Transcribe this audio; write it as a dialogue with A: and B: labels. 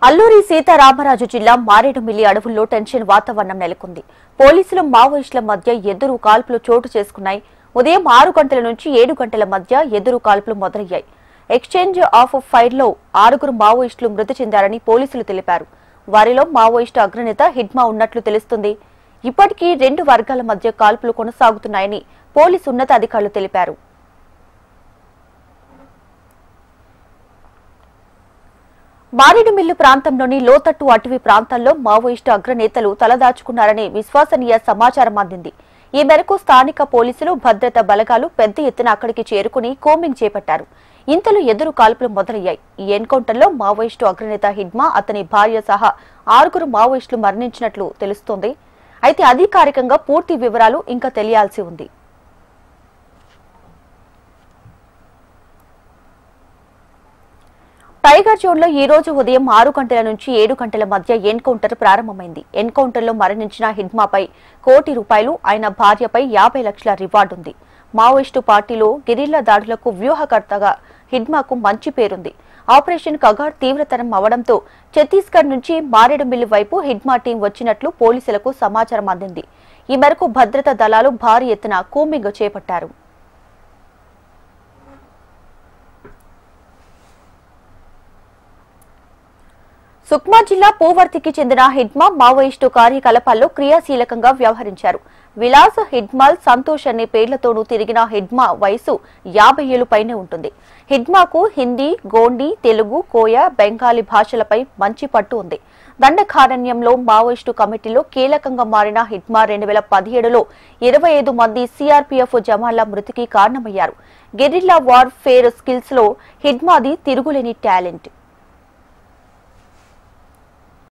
A: అల్లూరి సీతారామరాజు జిల్లా మారేడుమిల్లి అడవుల్లో టెన్షన్ వాతావరణం నెలకొంది. పోలీసులు మావోయిస్టుల మధ్య ఎదురు కాల్పులు చోటు చేసుకున్నాయి. ఉదయం 6 గంటల నుంచి 7 గంటల మధ్య ఎదురు కాల్పులు మొదలయ్యాయి. ఎక్స్చేంజ్ ఆఫ్ ఫైర్ లో 6 మావోయిస్టులు మృతి చెందారని పోలీసులు తెలిపారు. వారిలో మావోయిస్టు అగ్రనేత హిడ్మా ఉన్నట్లు తెలుస్తుంది. ఇప్పటికీ 2 వర్గాల మధ్య కాల్పులు కొనసాగుతున్నాయని పోలీసు ఉన్నతాధికారులు తెలిపారు. మారేడుమిల్లి ప్రాంతంలోని లోతట్టు అటవీ ప్రాంతాల్లో మావోయిస్టు అగ్రనేతలు తలదాచుకున్నారనే విశ్వసనీయ సమాచారం అందింది. ఈ మేరకు స్థానిక పోలీసులు, భద్రతా బలగాలు పెద్ద ఎత్తున అక్కడికి చేరుకుని కోంబింగ్ చేపట్టారు. ఇంతలో ఎదురు కాల్పులు మొదలయ్యాయి. ఈ ఎన్కౌంటర్లో మావోయిస్టు అగ్రనేత హిడ్మా, అతని భార్య సహా 6 మావోయిస్టులు మరణించినట్లు తెలుస్తోంది. అయితే అధికారికంగా పూర్తి వివరాలు ఇంకా తెలియాల్సి ఉంది. టైగర్ జోన్ లో ఈ రోజు ఉదయం 6 గంటల నుంచి 7 గంటల మధ్య ఎన్కౌంటర్ ప్రారంభమైంది. ఎన్కౌంటర్ లో మరణించిన హిడ్మాపై ₹1,00,00,000, ఆయన భార్యపై 50 లక్షల రివార్డు ఉంది. మావోయిస్టు పార్టీలో గెరిల్లా దాడులకు వ్యూహకర్తగా హిడ్మాకు మంచి పేరుంది. ఆపరేషన్ కగార్ తీవ్రతరం అవడంతో ఛత్తీస్గఢ్ నుంచి మారేడుమిల్లి వైపు హిడ్మా టీం వచ్చినట్లు పోలీసులకు సమాచారం అందింది. ఈ మేరకు భద్రతా దళాలు భారీ ఎత్తున కూంబింగ్ చేపట్టారు. సుక్మా జిల్లా పూవర్తికి చెందిన హిడ్మా మావోయిస్టు కార్యకలాపాల్లో క్రియాశీలకంగా వ్యవహరించారు. విలాస్, హిడ్మాల్, సంతోష్ అనే పేర్లతోనూ తిరిగిన హిడ్మా వయసు 50 ఏళ్లు పైనే ఉంటుంది. హిడ్మాకు హిందీ, గోండి, తెలుగు, కోయ, బెంగాలీ భాషలపై మంచి పట్టు ఉంది. దండకారణ్యంలో మావోయిస్టు కమిటీలో కీలకంగా మారిన హిడ్మా 2017లో 25 మంది సిఆర్పీఎఫ్ జవాన్ల మృతికి కారణమయ్యారు. గెరిల్లా వార్ ఫేర్ స్కిల్స్ లో హిడ్మాది తిరుగులేని టాలెంట్.